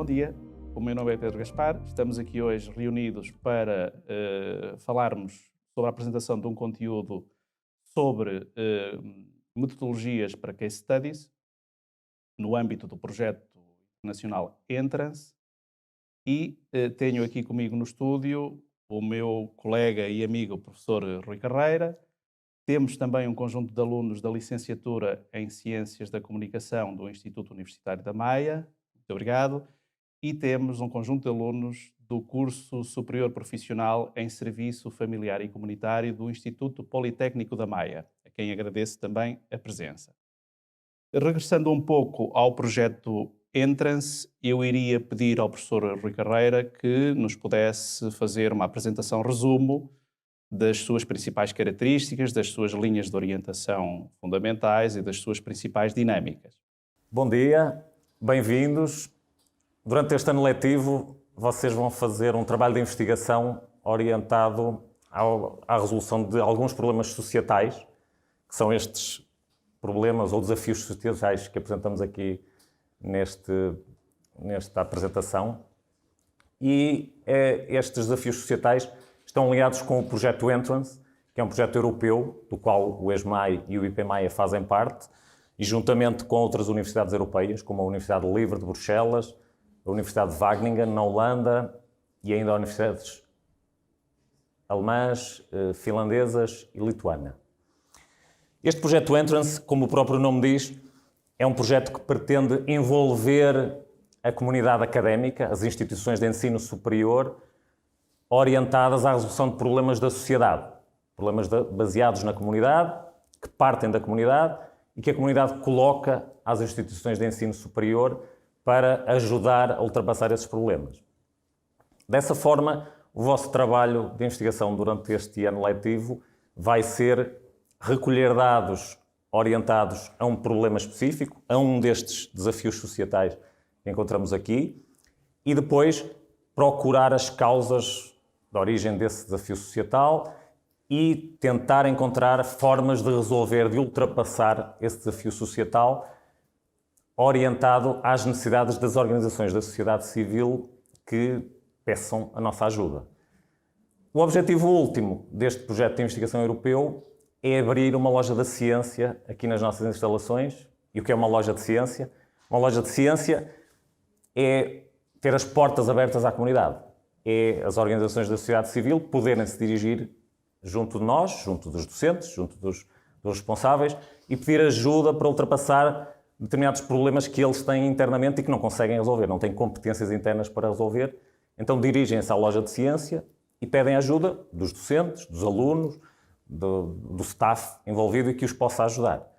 Bom dia, o meu nome é Pedro Gaspar. Estamos aqui hoje reunidos para falarmos sobre a apresentação de um conteúdo sobre metodologias para case studies no âmbito do projeto internacional Entrance e tenho aqui comigo no estúdio o meu colega e amigo, o professor Rui Carreira. Temos também um conjunto de alunos da licenciatura em Ciências da Comunicação do Instituto Universitário da Maia. Muito obrigado. E temos um conjunto de alunos do curso superior profissional em Serviço Familiar e Comunitário do Instituto Politécnico da Maia, a quem agradeço também a presença. Regressando um pouco ao projeto Entrance, eu iria pedir ao professor Rui Carreira que nos pudesse fazer uma apresentação resumo das suas principais características, das suas linhas de orientação fundamentais e das suas principais dinâmicas. Bom dia, bem-vindos. Durante este ano letivo, vocês vão fazer um trabalho de investigação orientado à resolução de alguns problemas societais, que são estes problemas ou desafios societais que apresentamos aqui nesta apresentação. E estes desafios societais estão ligados com o projeto Entrance, que é um projeto europeu, do qual o ESMAI e o IPMAIA fazem parte, e juntamente com outras universidades europeias, como a Universidade Livre de Bruxelas, a Universidade de Wageningen, na Holanda, e ainda universidades alemãs, finlandesas e lituana. Este projeto Entrance, como o próprio nome diz, é um projeto que pretende envolver a comunidade académica, as instituições de ensino superior, orientadas à resolução de problemas da sociedade. Problemas baseados na comunidade, que partem da comunidade e que a comunidade coloca às instituições de ensino superior para ajudar a ultrapassar esses problemas. Dessa forma, o vosso trabalho de investigação durante este ano letivo vai ser recolher dados orientados a um problema específico, a um destes desafios societais que encontramos aqui, e depois procurar as causas da origem desse desafio societal e tentar encontrar formas de resolver, de ultrapassar esse desafio societal orientado às necessidades das organizações da sociedade civil que peçam a nossa ajuda. O objetivo último deste projeto de investigação europeu é abrir uma loja da ciência aqui nas nossas instalações. E o que é uma loja de ciência? Uma loja de ciência é ter as portas abertas à comunidade. É as organizações da sociedade civil poderem se dirigir junto de nós, junto dos docentes, junto dos responsáveis e pedir ajuda para ultrapassar determinados problemas que eles têm internamente e que não conseguem resolver, não têm competências internas para resolver. Então dirigem-se à loja de ciência e pedem ajuda dos docentes, dos alunos, do staff envolvido e que os possa ajudar.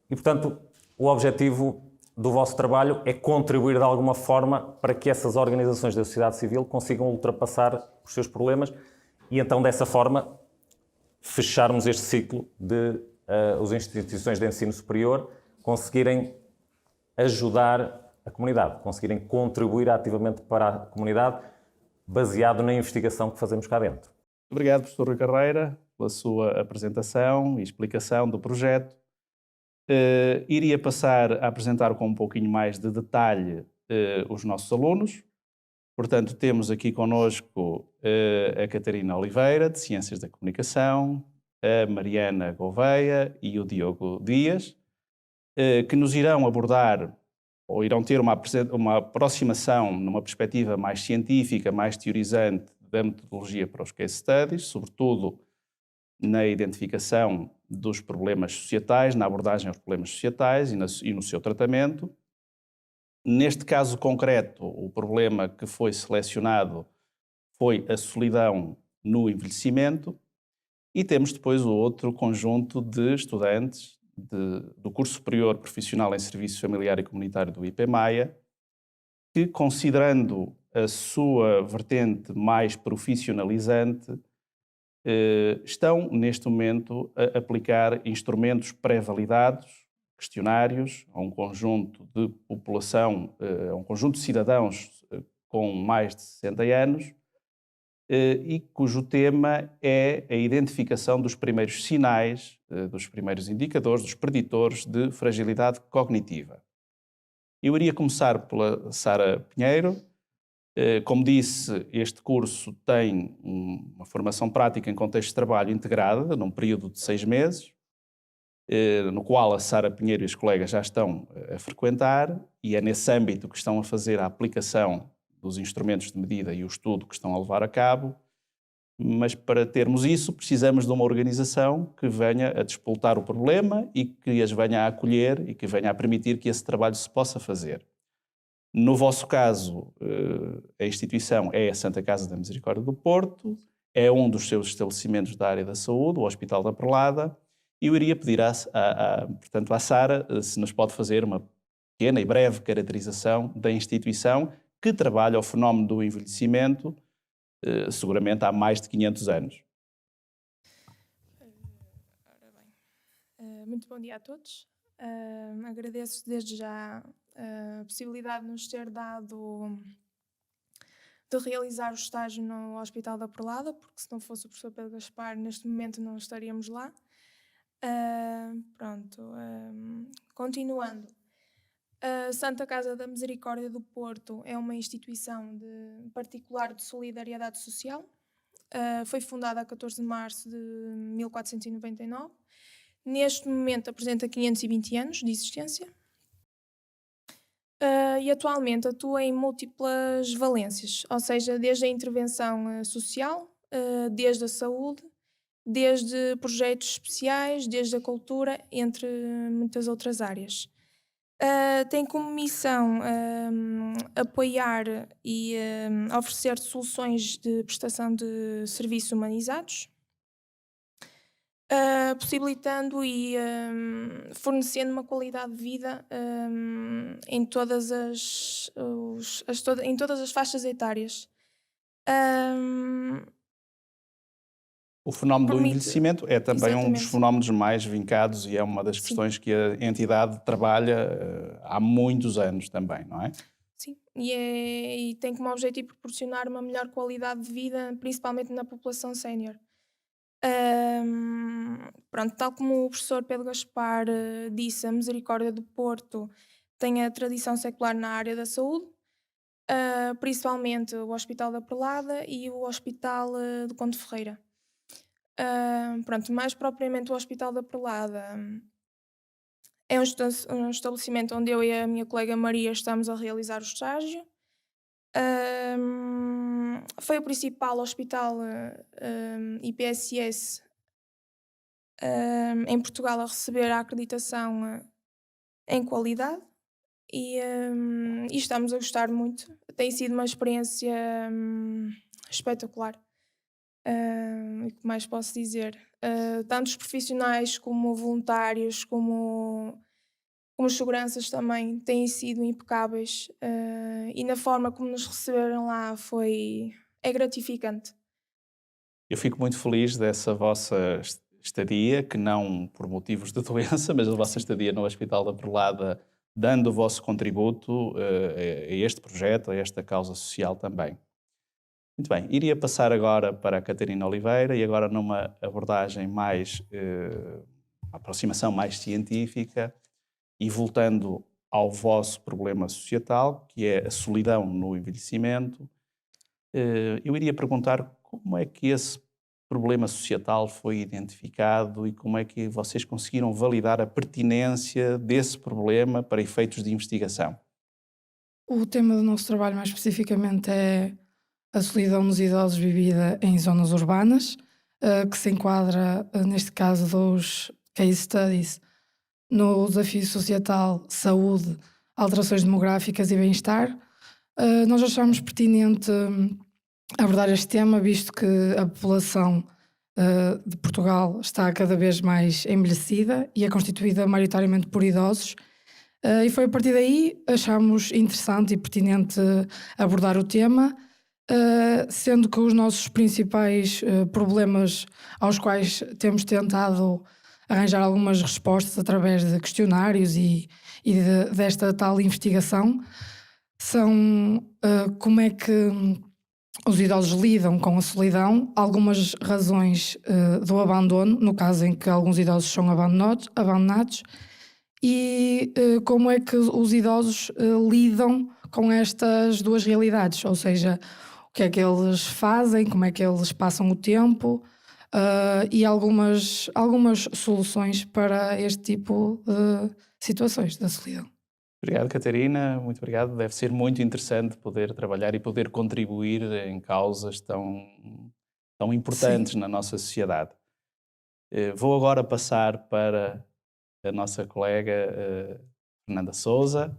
E, portanto, o objetivo do vosso trabalho é contribuir de alguma forma para que essas organizações da sociedade civil consigam ultrapassar os seus problemas e então, dessa forma, fecharmos este ciclo de as instituições de ensino superior conseguirem ajudar a comunidade, conseguirem contribuir ativamente para a comunidade baseado na investigação que fazemos cá dentro. Obrigado, professor Rui Carreira, pela sua apresentação e explicação do projeto. Iria passar a apresentar com um pouquinho mais de detalhe os nossos alunos. Portanto, temos aqui connosco a Catarina Oliveira, de Ciências da Comunicação, a Mariana Gouveia e o Diogo Dias, que nos irão abordar ou irão ter uma aproximação numa perspectiva mais científica, mais teorizante da metodologia para os case studies, sobretudo na identificação dos problemas societais, na abordagem aos problemas societais e no seu tratamento. Neste caso concreto, o problema que foi selecionado foi a solidão no envelhecimento e temos depois o outro conjunto de estudantes do curso superior profissional em Serviço Familiar e Comunitário do IPMAIA que, considerando a sua vertente mais profissionalizante, estão, neste momento, a aplicar instrumentos pré-validados, questionários, a um conjunto de população, a um conjunto de cidadãos com mais de 60 anos, e cujo tema é a identificação dos primeiros sinais, dos primeiros indicadores, dos preditores de fragilidade cognitiva. Eu iria começar pela Sara Pinheiro. Como disse, este curso tem uma formação prática em contexto de trabalho integrada, num período de 6 meses, no qual a Sara Pinheiro e os colegas já estão a frequentar, e é nesse âmbito que estão a fazer a aplicação dos instrumentos de medida e o estudo que estão a levar a cabo. Mas para termos isso, precisamos de uma organização que venha a despoltar o problema e que as venha a acolher e que venha a permitir que esse trabalho se possa fazer. No vosso caso, a instituição é a Santa Casa da Misericórdia do Porto, é um dos seus estabelecimentos da área da saúde, o Hospital da Perlada, e eu iria pedir portanto, à Sara se nos pode fazer uma pequena e breve caracterização da instituição que trabalha o fenómeno do envelhecimento, seguramente há mais de 500 anos. Ora bem, muito bom dia a todos. Agradeço desde já a possibilidade de nos ter dado de realizar o estágio no Hospital da Perlada, porque se não fosse o professor Pedro Gaspar, neste momento não estaríamos lá. Continuando. A Santa Casa da Misericórdia do Porto é uma instituição particular de solidariedade social. Foi fundada a 14 de março de 1499. Neste momento apresenta 520 anos de existência e atualmente atua em múltiplas valências, ou seja, desde a intervenção social, desde a saúde, desde projetos especiais, desde a cultura, entre muitas outras áreas. Tem como missão apoiar e oferecer soluções de prestação de serviços humanizados, possibilitando e fornecendo uma qualidade de vida em todas as faixas etárias. O fenómeno do envelhecimento é também um dos Exatamente. fenómenos mais vincados e é uma das questões que a entidade trabalha há muitos anos também, não é? Sim, e tem como objetivo proporcionar uma melhor qualidade de vida, principalmente na população sénior. Pronto, tal como o professor Pedro Gaspar disse, a Misericórdia do Porto tem a tradição secular na área da saúde, principalmente o Hospital da Perlada e o Hospital do Conde Ferreira. Pronto, mais propriamente o Hospital da Perlada é um estabelecimento onde eu e a minha colega Maria estamos a realizar o estágio. Foi o principal hospital IPSS em Portugal a receber a acreditação em qualidade e estamos a gostar muito. Tem sido uma experiência espetacular. O que mais posso dizer? Tanto os profissionais como voluntários, como os seguranças também têm sido impecáveis e na forma como nos receberam lá é gratificante. Eu fico muito feliz dessa vossa estadia, que não por motivos de doença, mas a vossa estadia no Hospital da Perlada, dando o vosso contributo a este projeto, a esta causa social também. Muito bem, iria passar agora para a Catarina Oliveira e agora numa abordagem mais, aproximação mais científica e voltando ao vosso problema societal, que é a solidão no envelhecimento, eu iria perguntar como é que esse problema societal foi identificado e como é que vocês conseguiram validar a pertinência desse problema para efeitos de investigação. O tema do nosso trabalho mais especificamente é a solidão nos idosos vivida em zonas urbanas, que se enquadra, neste caso, dos case studies no desafio societal, saúde, alterações demográficas e bem-estar. Nós achamos pertinente abordar este tema, visto que a população de Portugal está cada vez mais envelhecida e é constituída maioritariamente por idosos. E foi a partir daí achamos interessante e pertinente abordar o tema, sendo que os nossos principais problemas aos quais temos tentado arranjar algumas respostas através de questionários e desta tal investigação são como é que os idosos lidam com a solidão, algumas razões do abandono, no caso em que alguns idosos são abandonados, e como é que os idosos lidam com estas duas realidades, ou seja, o que é que eles fazem, como é que eles passam o tempo, e algumas soluções para este tipo de situações da solidão. Obrigado, Catarina. Muito obrigado. Deve ser muito interessante poder trabalhar e poder contribuir em causas tão importantes Sim. na nossa sociedade. Vou agora passar para a nossa colega Fernanda Sousa.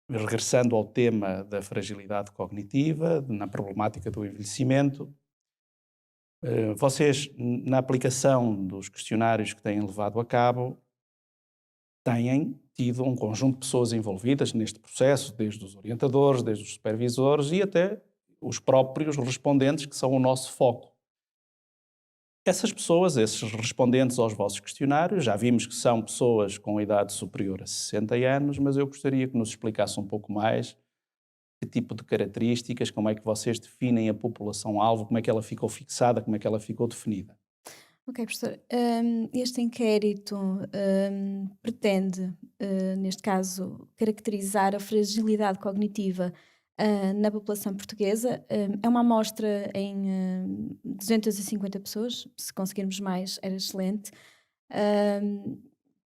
Regressando ao tema da fragilidade cognitiva, na problemática do envelhecimento, vocês, na aplicação dos questionários que têm levado a cabo, têm tido um conjunto de pessoas envolvidas neste processo, desde os orientadores, desde os supervisores e até os próprios respondentes, que são o nosso foco. Essas pessoas, esses respondentes aos vossos questionários, já vimos que são pessoas com idade superior a 60 anos, mas eu gostaria que nos explicasse um pouco mais que tipo de características, como é que vocês definem a população-alvo, como é que ela ficou fixada, como é que ela ficou definida. Ok, professor. Este inquérito pretende, neste caso, caracterizar a fragilidade cognitiva na população portuguesa. É uma amostra em 250 pessoas, se conseguirmos mais era excelente.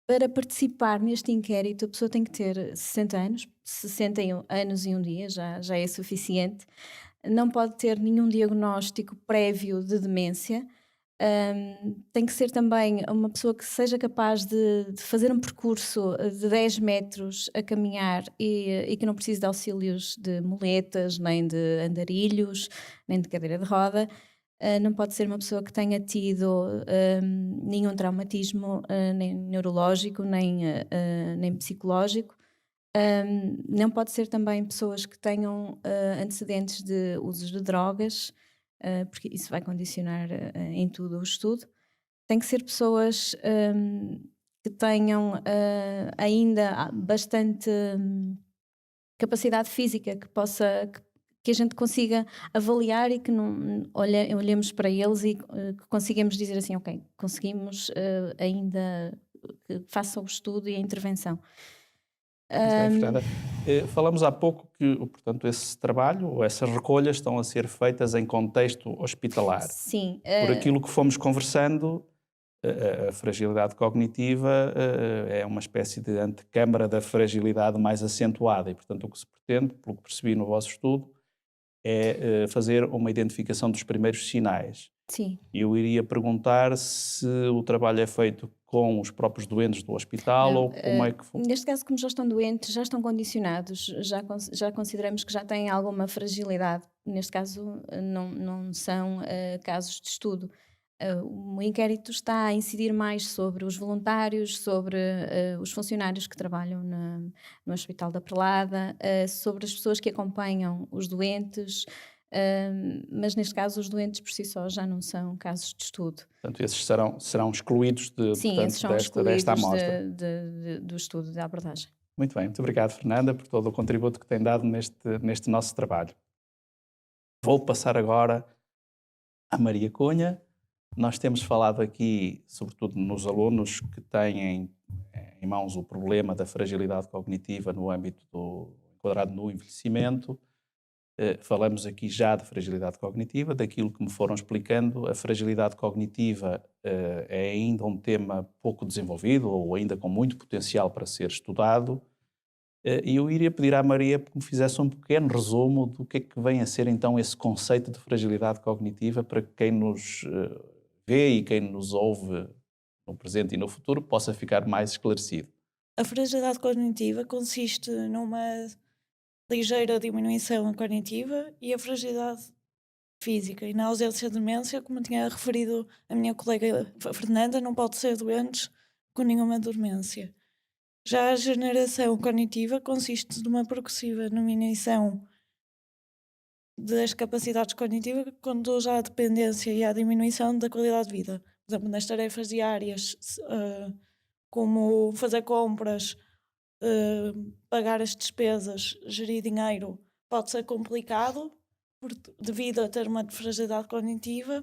Para participar neste inquérito, a pessoa tem que ter 60 anos, 61 anos e um dia, já é suficiente. Não pode ter nenhum diagnóstico prévio de demência. Tem que ser também uma pessoa que seja capaz de fazer um percurso de 10 metros a caminhar e que não precise de auxílios de muletas, nem de andarilhos, nem de cadeira de roda. Não pode ser uma pessoa que tenha tido nenhum traumatismo, nem neurológico, nem psicológico. Não pode ser também pessoas que tenham antecedentes de usos de drogas, porque isso vai condicionar em tudo o estudo. Tem que ser pessoas que tenham ainda bastante capacidade física, que a gente consiga avaliar e que não olhemos para eles e que consigamos dizer assim, ok, conseguimos ainda que faça o estudo e a intervenção. Muito bem, Fernanda. Falamos há pouco que, portanto, esse trabalho ou essas recolhas estão a ser feitas em contexto hospitalar. Sim. Por aquilo que fomos conversando, a fragilidade cognitiva é uma espécie de antecâmara da fragilidade mais acentuada e, portanto, o que se pretende, pelo que percebi no vosso estudo, é fazer uma identificação dos primeiros sinais. Sim. Eu iria perguntar se o trabalho é feito com os próprios doentes do hospital Não, ou como é que neste caso, como já estão doentes, já estão condicionados, já consideramos que já têm alguma fragilidade. Neste caso, não são casos de estudo. O inquérito está a incidir mais sobre os voluntários, sobre os funcionários que trabalham no Hospital da Prelada, sobre as pessoas que acompanham os doentes, mas neste caso os doentes por si só já não são casos de estudo. Portanto, esses serão excluídos Sim, portanto, esses são desta excluídos amostra. do estudo, da abordagem. Muito bem, muito obrigado, Fernanda, por todo o contributo que tem dado neste nosso trabalho. Vou passar agora à Maria Cunha. Nós temos falado aqui, sobretudo nos alunos que têm em mãos o problema da fragilidade cognitiva no âmbito enquadrado no envelhecimento. Falamos aqui já de fragilidade cognitiva, daquilo que me foram explicando. A fragilidade cognitiva é ainda um tema pouco desenvolvido ou ainda com muito potencial para ser estudado. E eu iria pedir à Maria que me fizesse um pequeno resumo do que é que vem a ser então esse conceito de fragilidade cognitiva para que quem nos vê e quem nos ouve no presente e no futuro possa ficar mais esclarecido. A fragilidade cognitiva consiste numa ligeira diminuição cognitiva e a fragilidade física. E na ausência de demência, como tinha referido a minha colega Fernanda, não pode ser doentes com nenhuma demência. Já a degeneração cognitiva consiste numa progressiva diminuição das capacidades cognitivas que conduz à dependência e à diminuição da qualidade de vida. Por exemplo, nas tarefas diárias, como fazer compras, pagar as despesas, gerir dinheiro, pode ser complicado devido a ter uma fragilidade cognitiva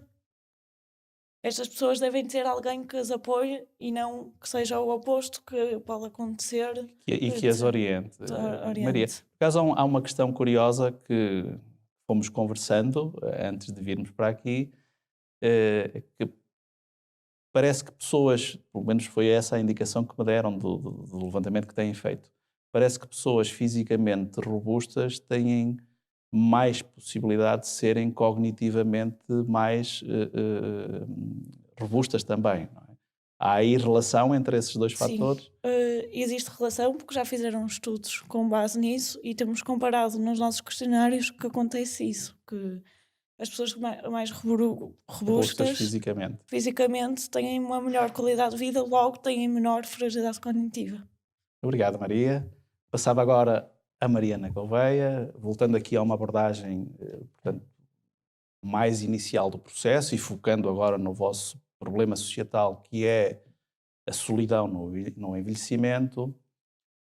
estas pessoas devem ter alguém que as apoie e não que seja o oposto que pode acontecer. E que as oriente. Maria, Oriente. por acaso há uma questão curiosa que fomos conversando antes de virmos para aqui, que parece que pessoas, pelo menos foi essa a indicação que me deram do levantamento que têm feito, parece que pessoas fisicamente robustas têm mais possibilidade de serem cognitivamente mais robustas também. Não é? Há aí relação entre esses dois Sim, fatores? existe relação porque já fizeram estudos com base nisso e temos comparado nos nossos questionários que acontece isso, que as pessoas mais Robustas robustas fisicamente. têm uma melhor qualidade de vida, logo têm menor fragilidade cognitiva. Obrigado, Maria. Passava agora a Mariana Gouveia, voltando aqui a uma abordagem portanto, mais inicial do processo e focando agora no vosso problema societal, que é a solidão no envelhecimento.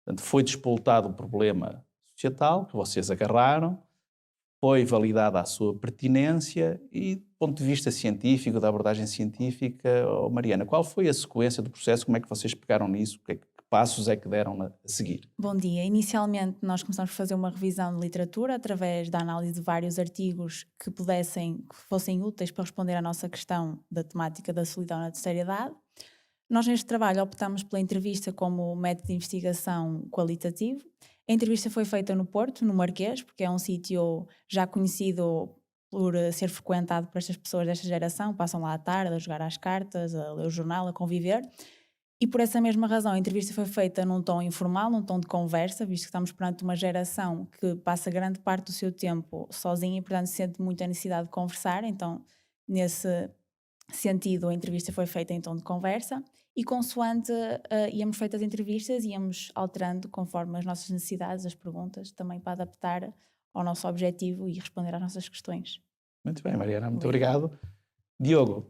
Portanto, foi despoltado o problema societal que vocês agarraram, foi validada a sua pertinência e, do ponto de vista científico, da abordagem científica, Mariana, qual foi a sequência do processo? Como é que vocês pegaram nisso? Que passos é que deram a seguir? Bom dia. Inicialmente nós começamos a fazer uma revisão de literatura através da análise de vários artigos que fossem úteis para responder à nossa questão da temática da solidão na terceira idade. Nós neste trabalho optamos pela entrevista como método de investigação qualitativo. A entrevista foi feita no Porto, no Marquês, porque é um sítio já conhecido por ser frequentado por estas pessoas desta geração, passam lá à tarde a jogar às cartas, a ler o jornal, a conviver. E por essa mesma razão a entrevista foi feita num tom informal, num tom de conversa, visto que estamos perante uma geração que passa grande parte do seu tempo sozinha e, portanto, sente muita necessidade de conversar. Então, nesse sentido, a entrevista foi feita em tom de conversa e, consoante íamos feito as entrevistas, íamos alterando conforme as nossas necessidades, as perguntas, também para adaptar ao nosso objetivo e responder às nossas questões. Muito bem, Mariana, muito obrigado. Diogo,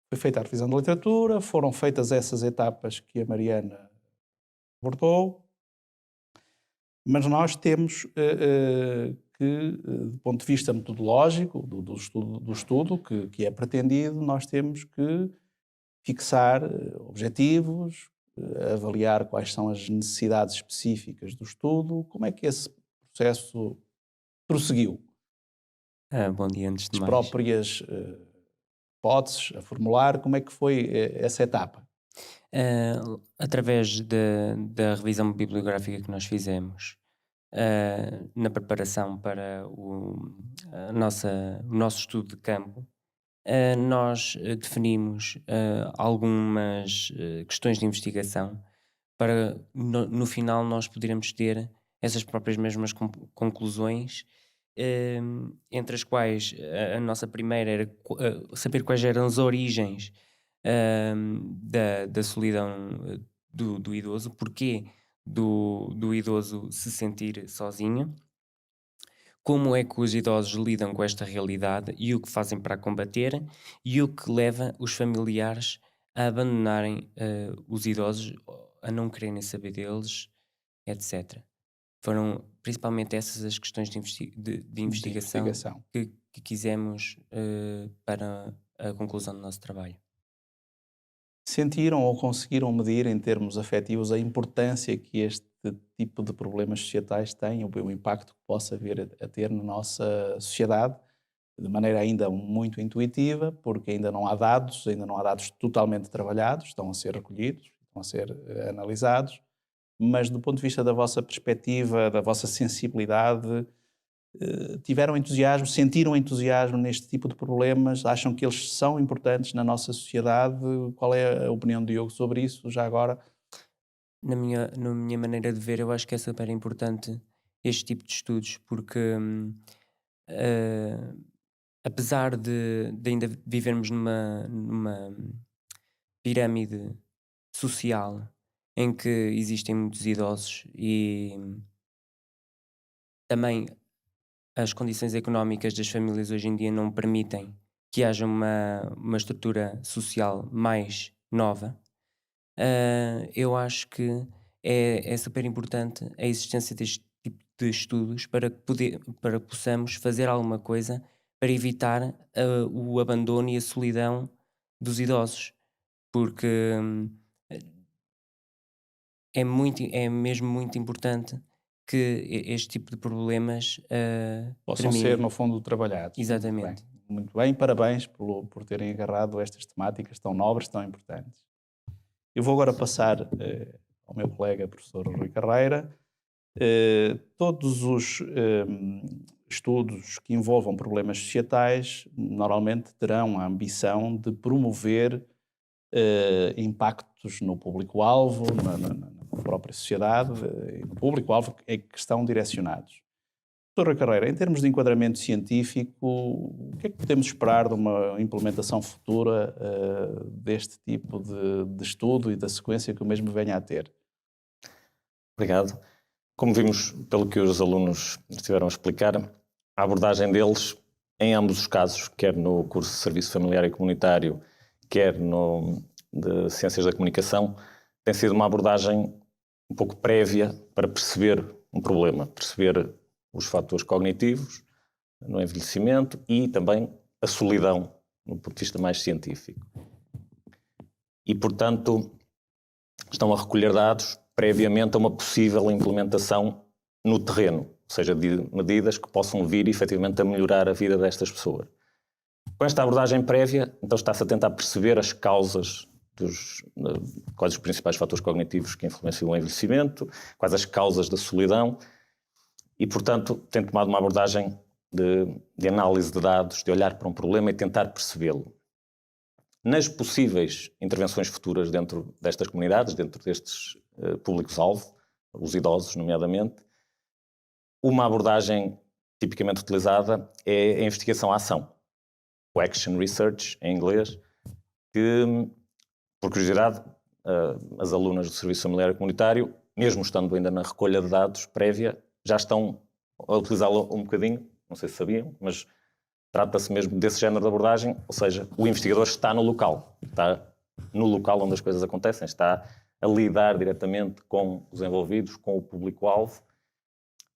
foi feita a revisão da literatura, foram feitas essas etapas que a Mariana abordou, mas nós temos que, do ponto de vista metodológico, do estudo que é pretendido, nós temos que fixar objetivos, avaliar quais são as necessidades específicas do estudo. Como é que esse processo prosseguiu? Bom dia, antes de As mais. próprias hipóteses a formular, como é que foi essa etapa? Através da revisão bibliográfica que nós fizemos na preparação para o nosso estudo de campo, nós definimos algumas questões de investigação para, no final, nós podermos ter essas próprias mesmas conclusões, entre as quais a nossa primeira era saber quais eram as origens da solidão do idoso, porquê do idoso se sentir sozinho, como é que os idosos lidam com esta realidade e o que fazem para a combater e o que leva os familiares a abandonarem os idosos, a não quererem saber deles, etc. Foram principalmente essas as questões de investigação que quisemos para a conclusão do nosso trabalho. Sentiram ou conseguiram medir em termos afetivos a importância que este tipo de problemas societais têm, o impacto que possa vir a ter na nossa sociedade, de maneira ainda muito intuitiva, porque ainda não há dados totalmente trabalhados, estão a ser recolhidos, estão a ser analisados, mas do ponto de vista da vossa perspectiva, da vossa sensibilidade, tiveram entusiasmo, sentiram entusiasmo neste tipo de problemas? Acham que eles são importantes na nossa sociedade? Qual é a opinião de Diogo sobre isso, já agora? Na minha maneira de ver, eu acho que é super importante este tipo de estudos, porque apesar de ainda vivermos numa pirâmide social em que existem muitos idosos e também as condições económicas das famílias hoje em dia não permitem que haja uma estrutura social mais nova, eu acho que é super importante a existência deste tipo de estudos para que possamos fazer alguma coisa para evitar o abandono e a solidão dos idosos, porque é mesmo muito importante que este tipo de problemas Possam ser, terminem. no fundo, trabalhados. Exatamente. Muito bem, parabéns por terem agarrado estas temáticas tão nobres, tão importantes. Eu vou agora passar ao meu colega, professor Rui Carreira. Todos os estudos que envolvam problemas societais normalmente terão a ambição de promover impactos no público-alvo, na própria sociedade, e no público-alvo em que estão direcionados. Doutora Carreira, em termos de enquadramento científico, o que é que podemos esperar de uma implementação futura deste tipo de estudo e da sequência que o mesmo venha a ter? Obrigado. Como vimos, pelo que os alunos estiveram a explicar, a abordagem deles, em ambos os casos, quer no curso de Serviço Familiar e Comunitário, quer no de Ciências da Comunicação, tem sido uma abordagem um pouco prévia para perceber um problema, perceber os fatores cognitivos no envelhecimento e também a solidão, no ponto de vista mais científico. E, portanto, estão a recolher dados previamente a uma possível implementação no terreno, ou seja, de medidas que possam vir efetivamente a melhorar a vida destas pessoas. Com esta abordagem prévia, então está-se a tentar perceber as causas quais os principais fatores cognitivos que influenciam o envelhecimento, quais as causas da solidão e, portanto, tem tomado uma abordagem de análise de dados, de olhar para um problema e tentar percebê-lo. Nas possíveis intervenções futuras dentro destas comunidades, dentro destes públicos-alvo, os idosos, nomeadamente, uma abordagem tipicamente utilizada é a investigação-ação, o Action Research, em inglês, que, por curiosidade, as alunas do Serviço Familiar e Comunitário, mesmo estando ainda na recolha de dados prévia, já estão a utilizá-lo um bocadinho, não sei se sabiam, mas trata-se mesmo desse género de abordagem, ou seja, o investigador está no local onde as coisas acontecem, está a lidar diretamente com os envolvidos, com o público-alvo.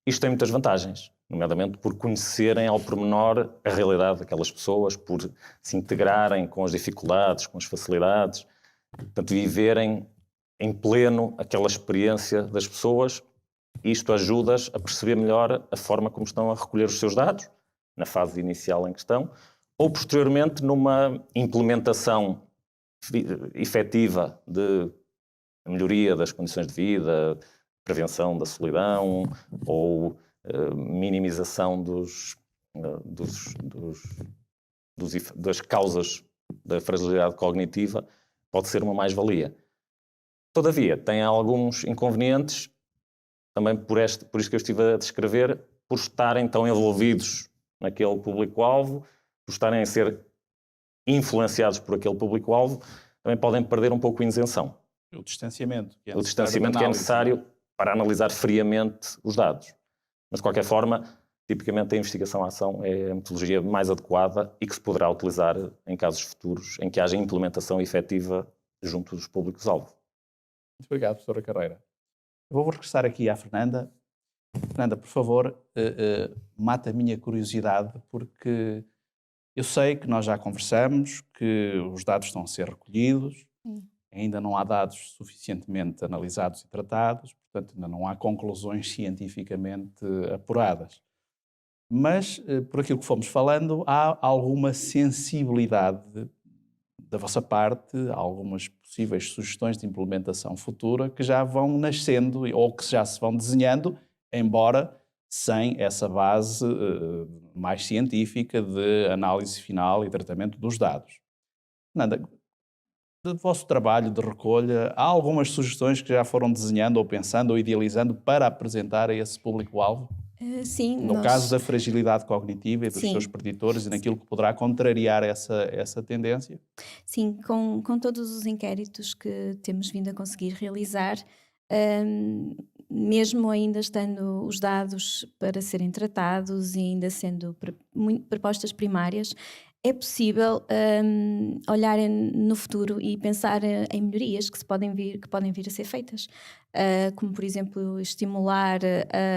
Isto tem muitas vantagens, nomeadamente por conhecerem ao pormenor a realidade daquelas pessoas, por se integrarem com as dificuldades, com as facilidades, portanto, viverem em pleno aquela experiência das pessoas. Isto ajuda-as a perceber melhor a forma como estão a recolher os seus dados, na fase inicial em que estão, ou posteriormente numa implementação efetiva de melhoria das condições de vida, prevenção da solidão ou minimização das causas da fragilidade cognitiva, pode ser uma mais-valia. Todavia, tem alguns inconvenientes, também por isso que eu estive a descrever, por estarem tão envolvidos naquele público-alvo, por estarem a ser influenciados por aquele público-alvo, também podem perder um pouco a isenção. O distanciamento que é necessário para analisar friamente os dados. Mas, de qualquer forma, tipicamente a investigação-ação é a metodologia mais adequada e que se poderá utilizar em casos futuros em que haja implementação efetiva junto dos públicos-alvo. Muito obrigado, professora Carreira. Eu vou regressar aqui à Fernanda. Fernanda, por favor, mata a minha curiosidade, porque eu sei que nós já conversamos, que os dados estão a ser recolhidos, ainda não há dados suficientemente analisados e tratados, portanto, ainda não há conclusões cientificamente apuradas. Mas, por aquilo que fomos falando, há alguma sensibilidade da vossa parte, há algumas possíveis sugestões de implementação futura que já vão nascendo ou que já se vão desenhando, embora sem essa base mais científica de análise final e tratamento dos dados. Fernanda, do vosso trabalho de recolha, há algumas sugestões que já foram desenhando ou pensando ou idealizando para apresentar a esse público-alvo? Sim. No caso da fragilidade cognitiva e dos seus preditores e naquilo que poderá contrariar essa tendência? Sim, com todos os inquéritos que temos vindo a conseguir realizar, mesmo ainda estando os dados para serem tratados e ainda sendo propostas primárias, é possível olhar no futuro e pensar em melhorias que podem vir a ser feitas, como por exemplo estimular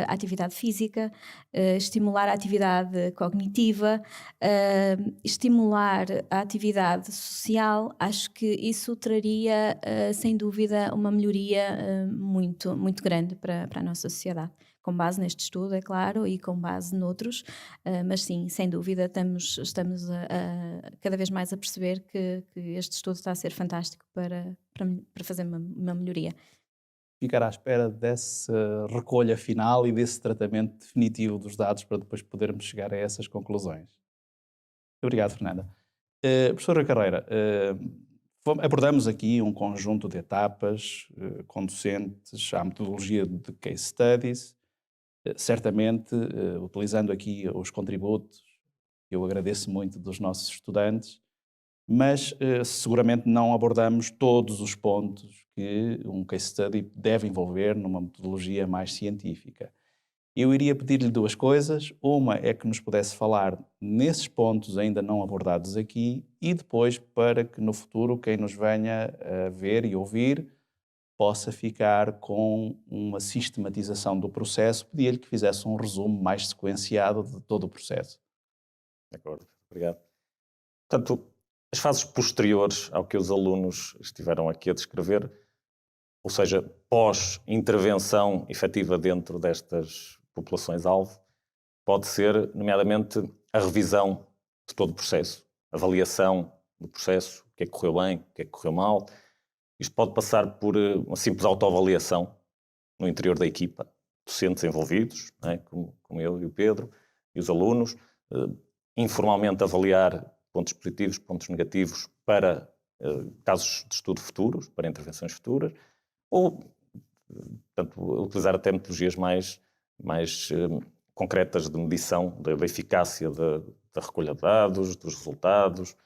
a atividade física, estimular a atividade cognitiva, estimular a atividade social. Acho que isso traria sem dúvida uma melhoria muito, muito grande para a nossa sociedade. Com base neste estudo, é claro, e com base noutros, mas sim, sem dúvida, estamos cada vez mais a perceber que este estudo está a ser fantástico para fazer uma melhoria. Ficar à espera dessa recolha final e desse tratamento definitivo dos dados para depois podermos chegar a essas conclusões. Obrigado, Fernanda. Professora Carreira, abordamos aqui um conjunto de etapas conducentes à metodologia de case studies, certamente utilizando aqui os contributos, que eu agradeço muito, dos nossos estudantes, mas seguramente não abordamos todos os pontos que um case study deve envolver numa metodologia mais científica. Eu iria pedir-lhe duas coisas. Uma é que nos pudesse falar nesses pontos ainda não abordados aqui e depois para que no futuro quem nos venha a ver e ouvir possa ficar com uma sistematização do processo. Pedia-lhe que fizesse um resumo mais sequenciado de todo o processo. De acordo, obrigado. Portanto, as fases posteriores ao que os alunos estiveram aqui a descrever, ou seja, pós-intervenção efetiva dentro destas populações-alvo, pode ser, nomeadamente, a revisão de todo o processo, avaliação do processo, o que é que correu bem, o que é que correu mal. Isto pode passar por uma simples autoavaliação no interior da equipa, docentes envolvidos, não é? como eu e o Pedro, e os alunos, informalmente avaliar pontos positivos, pontos negativos para casos de estudo futuros, para intervenções futuras, ou, portanto, utilizar até metodologias mais concretas de medição da eficácia da recolha de dados, dos resultados.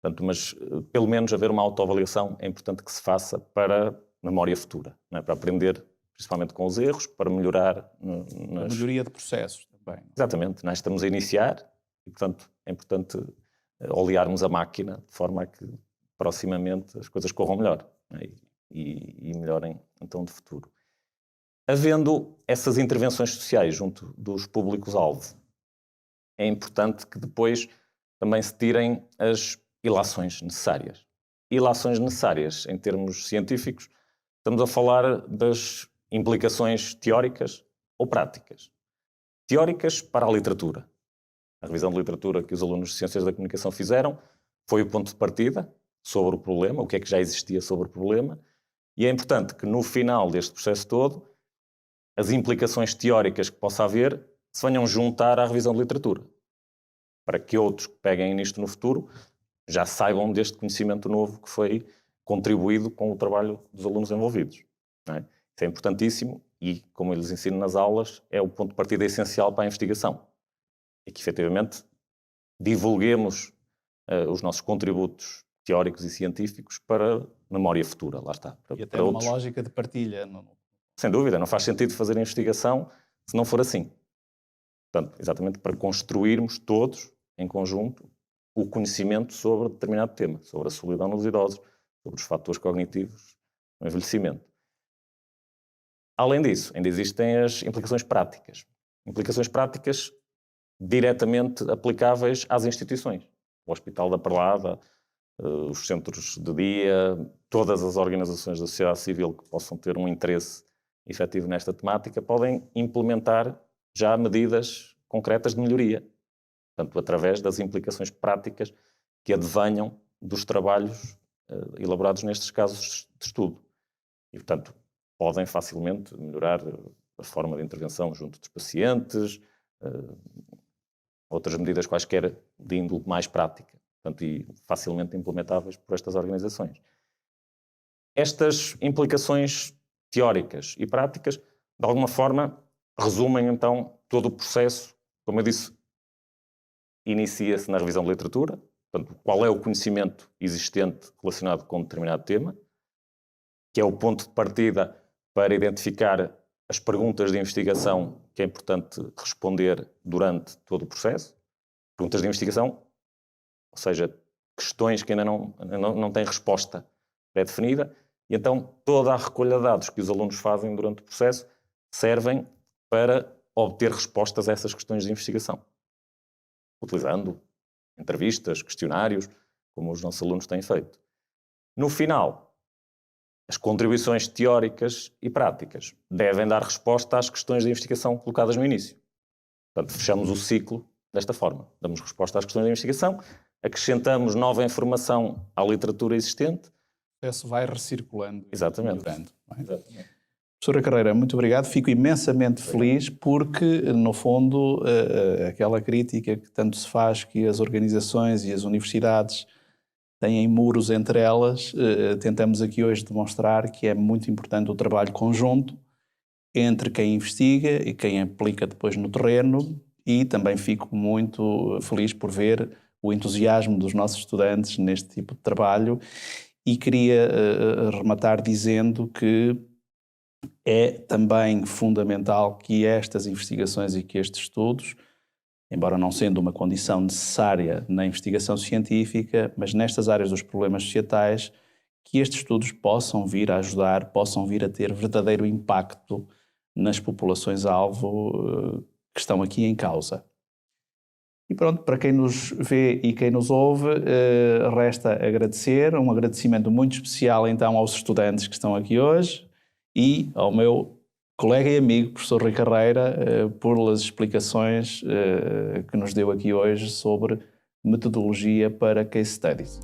Portanto, mas pelo menos haver uma autoavaliação é importante que se faça para memória futura, não é? Para aprender principalmente com os erros, para melhorar. A melhoria de processos também. Exatamente, nós estamos a iniciar e, portanto, é importante olearmos a máquina de forma a que proximamente as coisas corram melhor, não é? E melhorem então de futuro. Havendo essas intervenções sociais junto dos públicos-alvo, é importante que depois também se tirem as ilações necessárias. Ilações necessárias em termos científicos, estamos a falar das implicações teóricas ou práticas. Teóricas para a literatura. A revisão de literatura que os alunos de Ciências da Comunicação fizeram foi o ponto de partida sobre o problema, o que é que já existia sobre o problema, e é importante que no final deste processo todo as implicações teóricas que possa haver se venham juntar à revisão de literatura, para que outros que peguem nisto no futuro já saibam deste conhecimento novo que foi contribuído com o trabalho dos alunos envolvidos. Não é? Isso é importantíssimo e, como eu lhes ensino nas aulas, é o ponto de partida essencial para a investigação. E que, efetivamente, divulguemos os nossos contributos teóricos e científicos para memória futura, lá está. E até uma lógica de partilha. Sem dúvida, não faz sentido fazer investigação se não for assim. Portanto, exatamente para construirmos todos, em conjunto, o conhecimento sobre determinado tema, sobre a solidão nos idosos, sobre os fatores cognitivos no envelhecimento. Além disso, ainda existem as implicações práticas. Implicações práticas diretamente aplicáveis às instituições. O Hospital da Perlada, os centros de dia, todas as organizações da sociedade civil que possam ter um interesse efetivo nesta temática podem implementar já medidas concretas de melhoria, portanto, através das implicações práticas que advenham dos trabalhos elaborados nestes casos de estudo. E, portanto, podem facilmente melhorar a forma de intervenção junto dos pacientes, outras medidas quaisquer de índole mais prática, portanto, e facilmente implementáveis por estas organizações. Estas implicações teóricas e práticas, de alguma forma, resumem então todo o processo. Como eu disse, inicia-se na revisão de literatura, portanto, qual é o conhecimento existente relacionado com um determinado tema, que é o ponto de partida para identificar as perguntas de investigação que é importante responder durante todo o processo. Perguntas de investigação ou seja, questões que ainda não têm resposta pré-definida, e então toda a recolha de dados que os alunos fazem durante o processo servem para obter respostas a essas questões de investigação, utilizando entrevistas, questionários, como os nossos alunos têm feito. No final, as contribuições teóricas e práticas devem dar resposta às questões de investigação colocadas no início. Portanto, fechamos o ciclo desta forma. Damos resposta às questões de investigação, acrescentamos nova informação à literatura existente. O processo vai recirculando. Exatamente. Melhorando, não é? Exatamente. Professora Carreira, muito obrigado. Fico imensamente feliz porque, no fundo, aquela crítica que tanto se faz que as organizações e as universidades têm muros entre elas, tentamos aqui hoje demonstrar que é muito importante o trabalho conjunto entre quem investiga e quem aplica depois no terreno, e também fico muito feliz por ver o entusiasmo dos nossos estudantes neste tipo de trabalho, e queria rematar dizendo que é também fundamental que estas investigações e que estes estudos, embora não sendo uma condição necessária na investigação científica, mas nestas áreas dos problemas societais, que estes estudos possam vir a ajudar, possam vir a ter verdadeiro impacto nas populações-alvo que estão aqui em causa. E pronto, para quem nos vê e quem nos ouve, resta agradecer, um agradecimento muito especial então aos estudantes que estão aqui hoje e ao meu colega e amigo, professor Rui Carreira, pelas explicações que nos deu aqui hoje sobre metodologia para case studies.